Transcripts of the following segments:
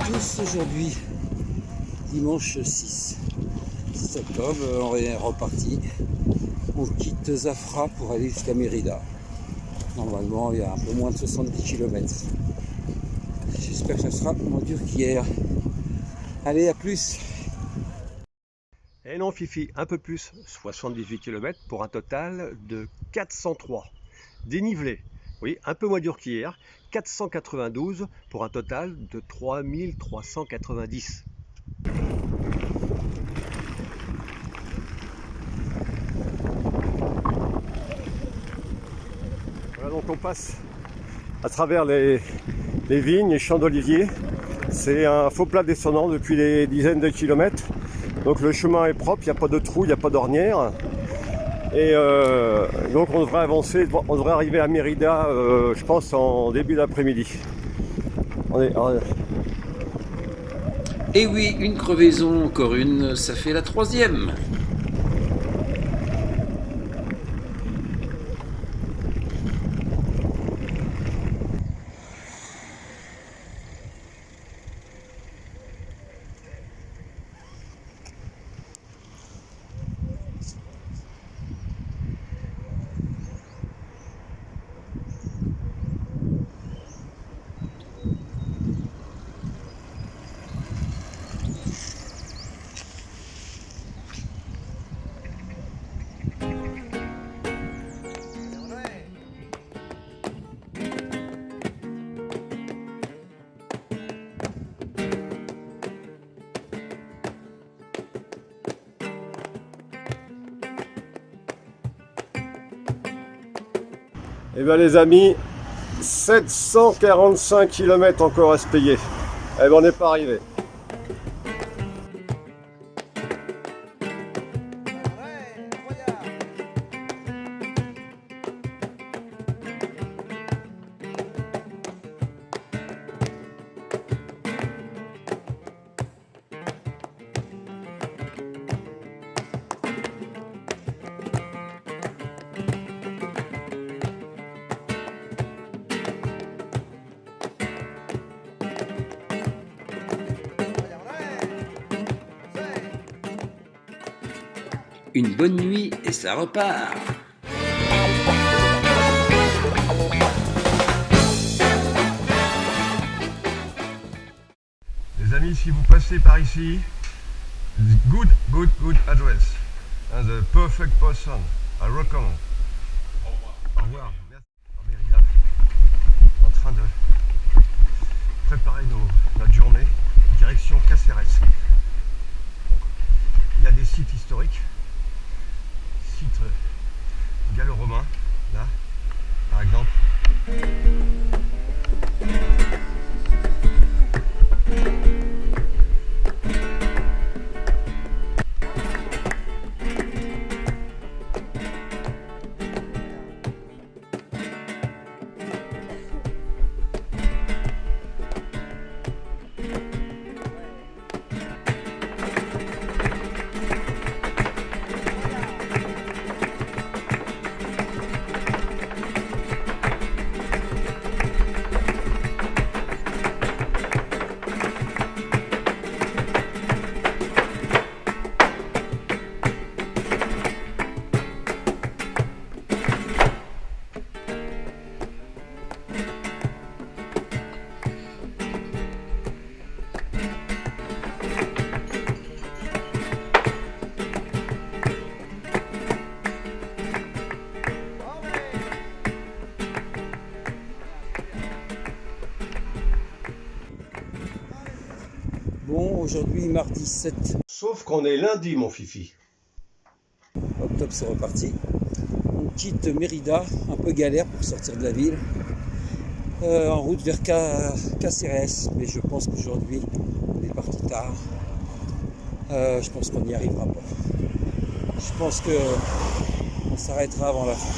tous, aujourd'hui, dimanche 6 octobre, on est reparti. On quitte Zafra pour aller jusqu'à Mérida. Normalement, il y a un peu moins de 70 km. J'espère que ça sera moins dur qu'hier. Allez, à plus! Et non Fifi, un peu plus, 78 km pour un total de 403. Dénivelé, oui, un peu moins dur qu'hier, 492 pour un total de 3390. Voilà, donc on passe à travers les vignes, les champs d'oliviers. C'est un faux plat descendant depuis des dizaines de kilomètres. Donc le chemin est propre, il n'y a pas de trou, il n'y a pas d'ornière. Et donc on devrait avancer, on devrait arriver à Mérida, je pense, en début d'après-midi. Et oui, une crevaison, encore une, ça fait la troisième. Et bien les amis, 745 km encore à se payer. Eh ben on n'est pas arrivé. Une bonne nuit et ça repart. Les amis, si vous passez par ici, good address. And the perfect person. I recommend. Au revoir. Au revoir. Merci. En Mérida, en train de préparer notre journée direction Caceres. Il y a des sites historiques, sites gallo-romains, là, par exemple. Bon, aujourd'hui, mardi 7 Sauf qu'on est lundi, mon Fifi. octobre, c'est reparti. On quitte Mérida, un peu galère pour sortir de la ville, en route vers Caceres, mais je pense qu'aujourd'hui, on est parti tard. Je pense qu'on n'y arrivera pas. Je pense qu'on s'arrêtera avant la fin.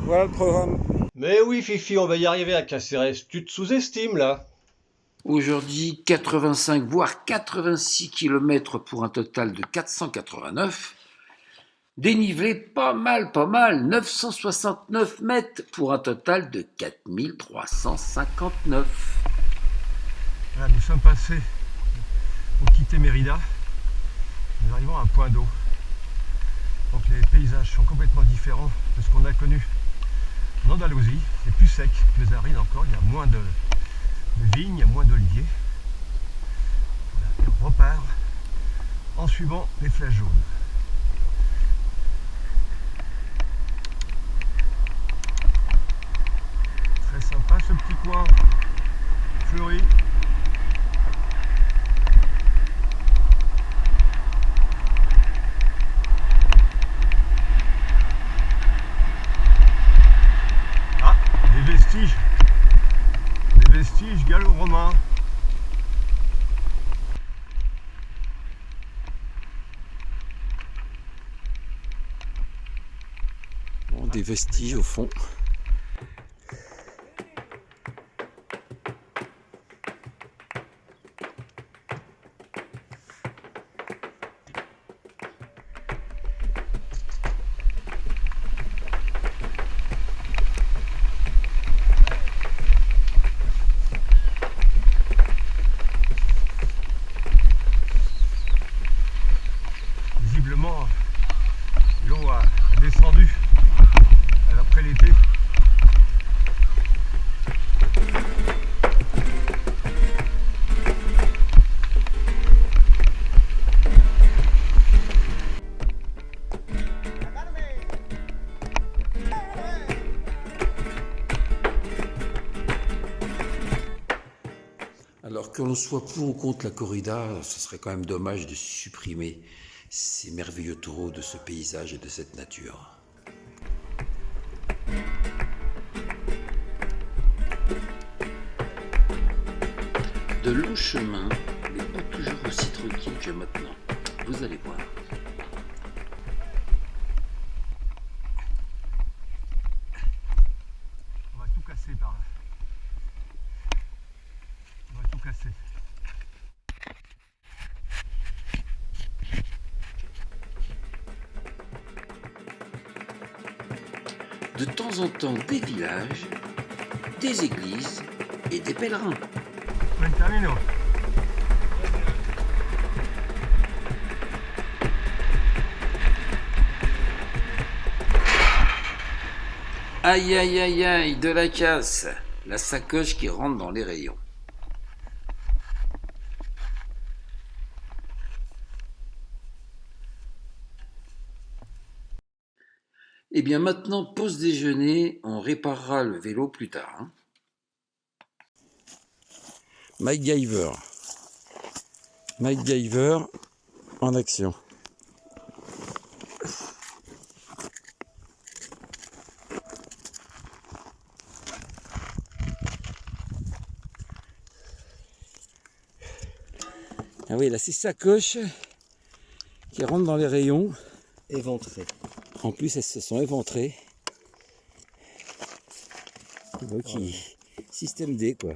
Voilà le programme. Mais oui, Fifi, on va y arriver à Caceres. Tu te sous-estimes, là. Aujourd'hui, 85 voire 86 km pour un total de 489. Dénivelé pas mal, 969 mètres pour un total de 4359. Voilà, nous sommes passés pour quitter Mérida. Nous arrivons à un point d'eau. Donc les paysages sont complètement différents de ce qu'on a connu en Andalousie. C'est plus sec, plus aride encore, il y a moins de vignes, il y a moins d'oliviers. Voilà, et on repart en suivant les flèches jaunes. Très sympa ce petit coin fleuri. Ah, des vestiges gallo-romains. Bon, des vestiges au fond. Visiblement, l'eau a descendu après l'été. Alors que l'on soit pour ou contre la corrida, ce serait quand même dommage de supprimer ces merveilleux taureaux de ce paysage et de cette nature. De longs chemins, mais pas toujours aussi tranquilles que maintenant. Vous allez voir. On va tout casser par là. On va tout casser. De temps en temps, des villages, des églises et des pèlerins. Buen camino. Aïe aïe aïe aïe, de la casse. La sacoche qui rentre dans les rayons. Eh bien maintenant, pause déjeuner, on réparera le vélo plus tard. Hein. MacGyver. MacGyver en action. Ah oui, là c'est sacoche qui rentre dans les rayons. Éventré. En plus, elles se sont éventrées. Donc, système D, quoi.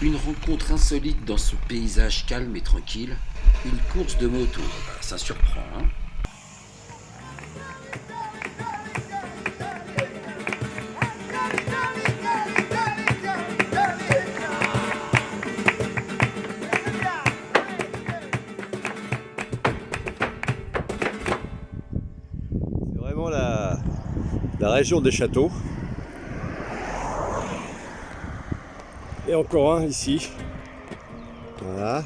Une rencontre insolite dans ce paysage calme et tranquille. Une course de moto. Ça surprend, hein. C'est vraiment la région des châteaux. Et encore un ici. Voilà.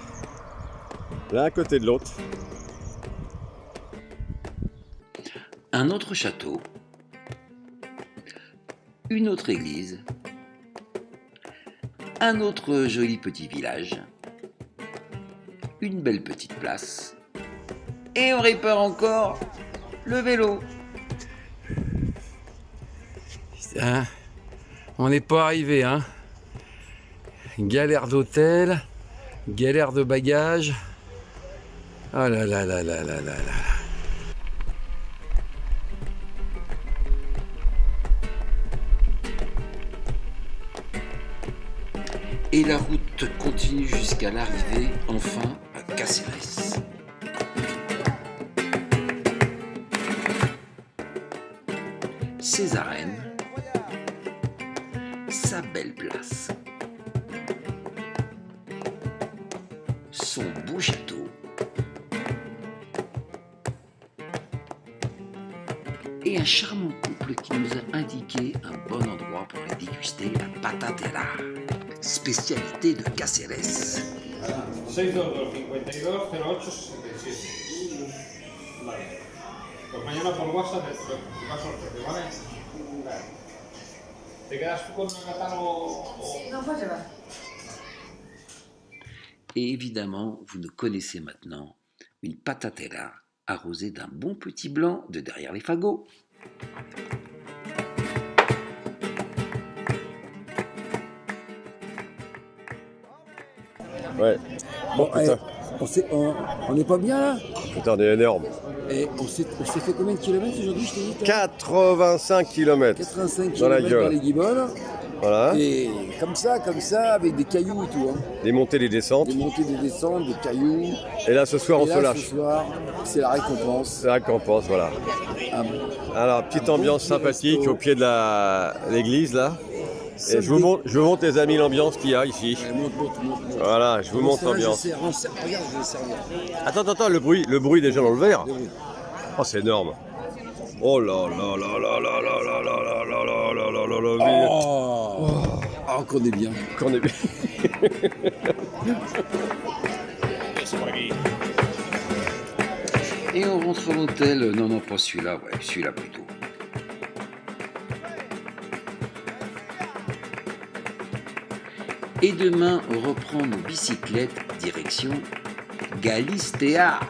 L'un à côté de l'autre. Un autre château. Une autre église. Un autre joli petit village. Une belle petite place. Et on répare encore le vélo. Putain, on n'est pas arrivé, hein. Galère d'hôtel, galère de bagages. Ah là là là là là là là. Et la route continue jusqu'à l'arrivée, enfin, à Cáceres. Ses arènes, sa belle belle place. Son beau château. Et un charmant couple qui nous a indiqué un bon endroit pour aller déguster la patatera, spécialité de Cáceres. 622-52-08-67. Vale. Pues mañana por WhatsApp te paso el precio, ¿vale? Vale. ¿Te quedas tú con un catálogo? No, pues llevar. Et évidemment, vous nous connaissez maintenant, une patatera arrosée d'un bon petit blanc de derrière les fagots. Ouais. Bon, putain. on n'est pas bien là. Putain, on est énorme. Et on s'est fait combien de kilomètres aujourd'hui, je t'ai dit? 85 km 85 dans la km gueule. dans les Guibolles. Voilà. Et comme ça, avec des cailloux et tout. Hein. Des montées, des descentes. Des montées, des descentes, des cailloux. Et là, ce soir, on Et se là, lâche. ce soir, c'est la récompense. C'est la récompense, voilà. Un- Alors, petite un ambiance bon petit sympathique resto. au pied de l'église, là. Et Seul je vous montre, les amis, l'ambiance qu'il y a ici. Ouais, monte. Voilà, je vous montre Regarde, l'ambiance. je vais le servir. Attends, le bruit déjà dans le verre. Le bruit. Oh, c'est énorme. Oh là là là là là là là là là là là là là là là. Oh, qu'on est bien. Qu'on est bien. Et on rentre à l'hôtel. Non, pas celui-là, ouais, celui-là plutôt. Et demain, on reprend nos bicyclettes direction Galistea.